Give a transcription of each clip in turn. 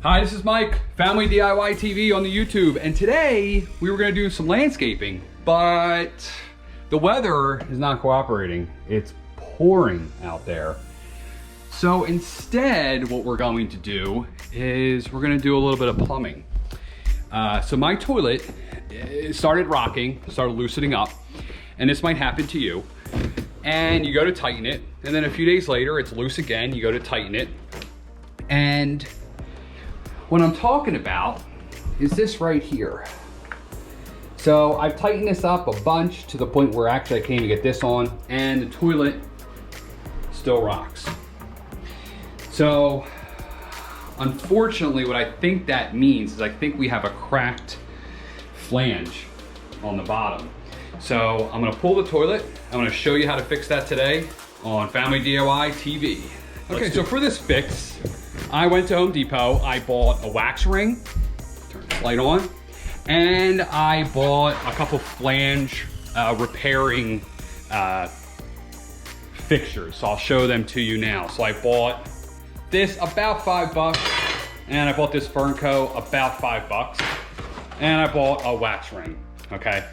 Hi, this is Mike, Family DIY TV on the YouTube, and today we were gonna do some landscaping, but the weather is not cooperating. It's pouring out there. So instead, what we're going to do is we're gonna do a little bit of plumbing. So my toilet started rocking, started loosening up, and this might happen to you. And you go to tighten it, and then a few days later, it's loose again, you go to tighten it, and what I'm talking about is this right here. So I've tightened this up a bunch to the point where actually I can't even get this on, and the toilet still rocks. So unfortunately, what I think that means is I think we have a cracked flange on the bottom. So I'm gonna pull the toilet. I'm gonna show you how to fix that today on Family DIY TV. Okay, so for this fix, I went to Home Depot, I bought a wax ring, turn this light on, and I bought a couple flange repairing fixtures. So I'll show them to you now. So I bought this about $5, and I bought this Fernco about $5, and I bought a wax ring, okay?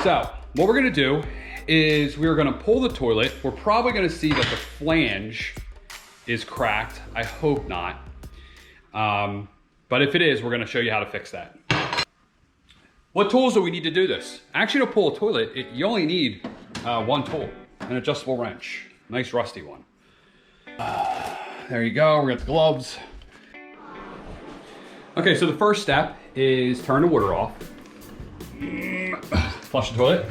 So what we're gonna do is we're gonna pull the toilet. We're probably gonna see that the flange is cracked. I hope not. But if it is, we're gonna show you how to fix that. What tools do we need to do this? Actually, to pull a toilet, you only need one tool, an adjustable wrench. Nice rusty one. There you go, we got the gloves. Okay, so the first step is turn the water off. Flush the toilet.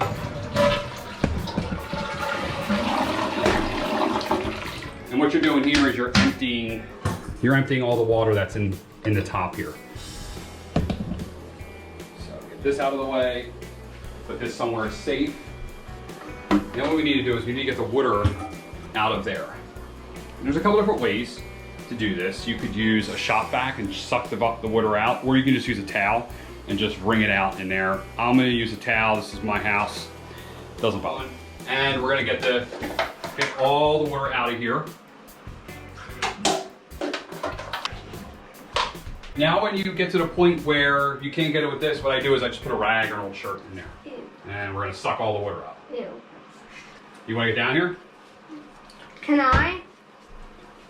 And what you're doing here is you're emptying all the water that's in the top here. So get this out of the way, put this somewhere safe. Then what we need to do is we need to get the water out of there. And there's a couple different ways to do this. You could use a shop vac and suck the water out, or you can just use a towel and just wring it out in there. I'm gonna use a towel. This is my house. Doesn't bother. And we're gonna get all the water out of here. Now when you get to the point where you can't get it with this, what I do is I just put a rag or an old shirt in there. Ew. And we're gonna suck all the water out. Ew. You wanna get down here? Can I?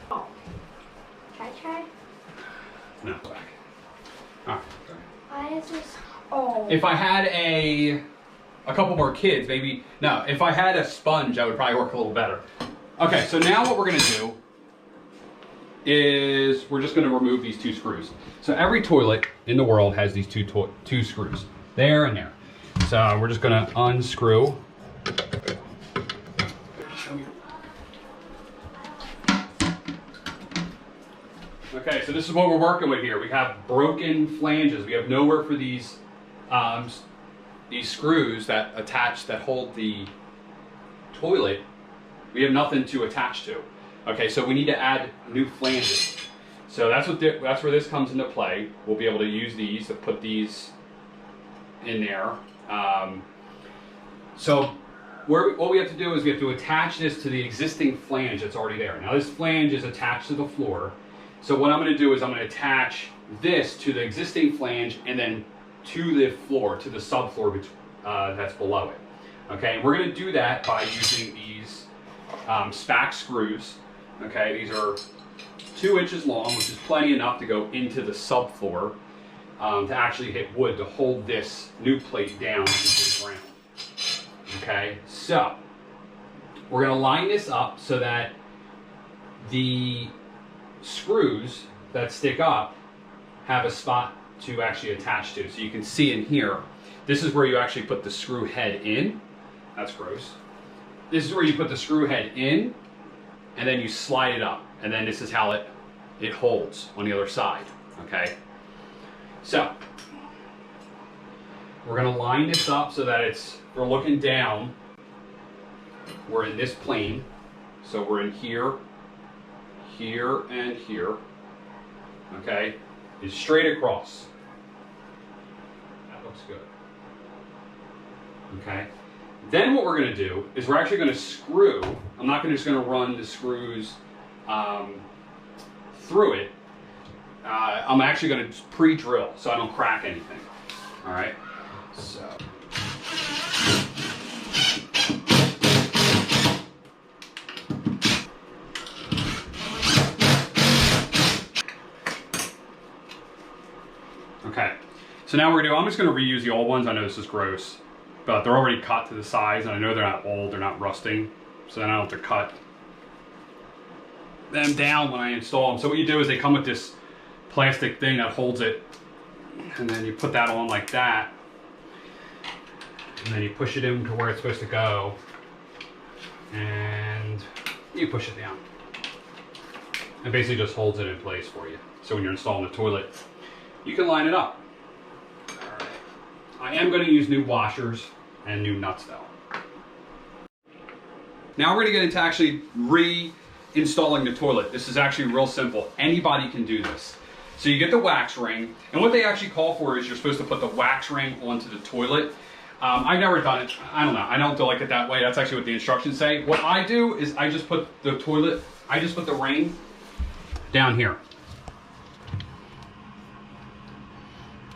Oh. Try? No, back. All right. Why is this? Oh. If I had a couple more kids, maybe, no, if I had a sponge, I would probably work a little better. Okay, so now what we're gonna do is we're just gonna remove these two screws. So every toilet in the world has these two screws, there and there. So we're just gonna unscrew. Okay, so this is what we're working with here. We have broken flanges. We have nowhere for these screws that hold the toilet. We have nothing to attach to. Okay, so we need to add new flanges. So that's where this comes into play. We'll be able to use these to put these in there. So what we have to do is we have to attach this to the existing flange that's already there. Now this flange is attached to the floor. So what I'm going to do is I'm going to attach this to the existing flange and then to the floor, to the subfloor that's below it. Okay, and we're going to do that by using these spac screws. Okay, these are 2 inches long, which is plenty enough to go into the subfloor to actually hit wood to hold this new plate down into the ground. Okay, so we're going to line this up so that the screws that stick up have a spot to actually attach to. So you can see in here, this is where you actually put the screw head in. That's gross. This is where you put the screw head in, and then you slide it up, and then this is how it holds on the other side, okay? So, we're gonna line this up so that we're looking down, we're in this plane, so we're in here, here, and here, okay? It's straight across. That looks good. Okay? Then what we're going to do is we're actually going to screw. I'm not just going to run the screws through it. I'm actually going to pre-drill so I don't crack anything. All right, so. Okay, so now we're gonna do, I'm just gonna reuse the old ones. I know this is gross, but they're already cut to the size, and I know they're not old, they're not rusting, so then I don't have to cut them down when I install them. So what you do is they come with this plastic thing that holds it, and then you put that on like that, and then you push it into where it's supposed to go, and you push it down. It basically just holds it in place for you. So when you're installing the toilet, you can line it up. All right. I am going to use new washers and new nuts though. Now we're going to get into actually reinstalling the toilet. This is actually real simple. Anybody can do this. So you get the wax ring, and what they actually call for is you're supposed to put the wax ring onto the toilet. I've never done it. I don't know. I don't like it that way. That's actually what the instructions say. What I do is I just put the ring down here.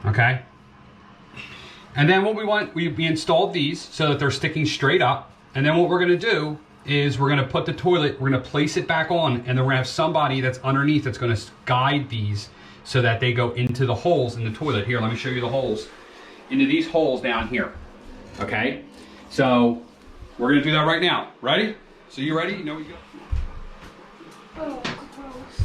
Okay. And then what we want, we installed these so that they're sticking straight up. And then what we're gonna do is we're gonna put the toilet, we're gonna place it back on, and then we're gonna have somebody that's underneath that's gonna guide these so that they go into the holes in the toilet. Here, let me show you the holes. Into these holes down here. Okay? So we're gonna do that right now. Ready? So you ready? You know what you go. Oh, gross.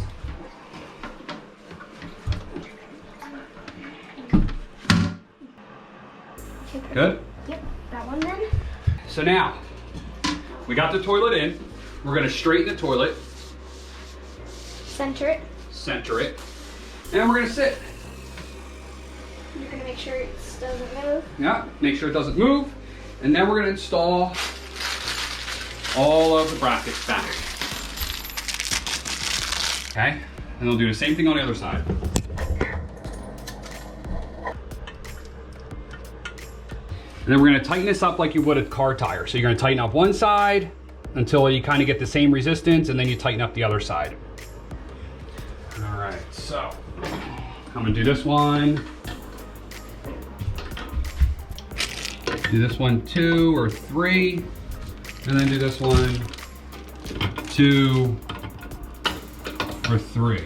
Good? Yep, that one then. So now, we got the toilet in. We're gonna straighten the toilet. Center it. Center it. And we're gonna sit. You're gonna make sure it doesn't move. Yeah, make sure it doesn't move. And then we're gonna install all of the brackets back. Okay, and we'll do the same thing on the other side. And then we're gonna tighten this up like you would a car tire. So you're gonna tighten up one side until you kind of get the same resistance, and then you tighten up the other side. All right, so I'm gonna do this one. Do this one 2 or 3, and then do this one 2 or 3.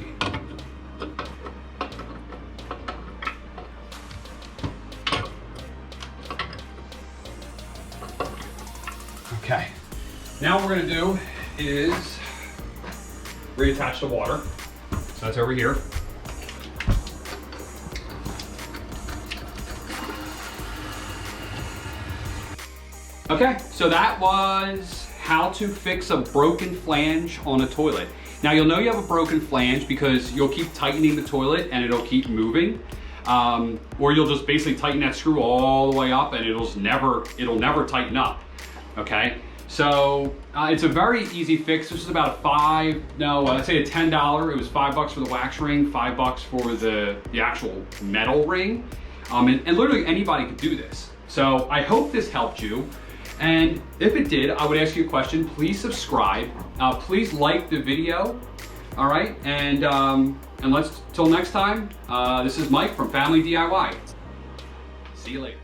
Okay, now what we're gonna do is reattach the water. So that's over here. Okay, so that was how to fix a broken flange on a toilet. Now you'll know you have a broken flange because you'll keep tightening the toilet and it'll keep moving. Or you'll just basically tighten that screw all the way up and it'll never tighten up. Okay, so it's a very easy fix. This is about I'd say a $10. It was $5 for the wax ring, $5 for the actual metal ring. And literally anybody could do this. So I hope this helped you. And if it did, I would ask you a question. Please subscribe. Please like the video. All right, and till next time. This is Mike from Family DIY. See you later.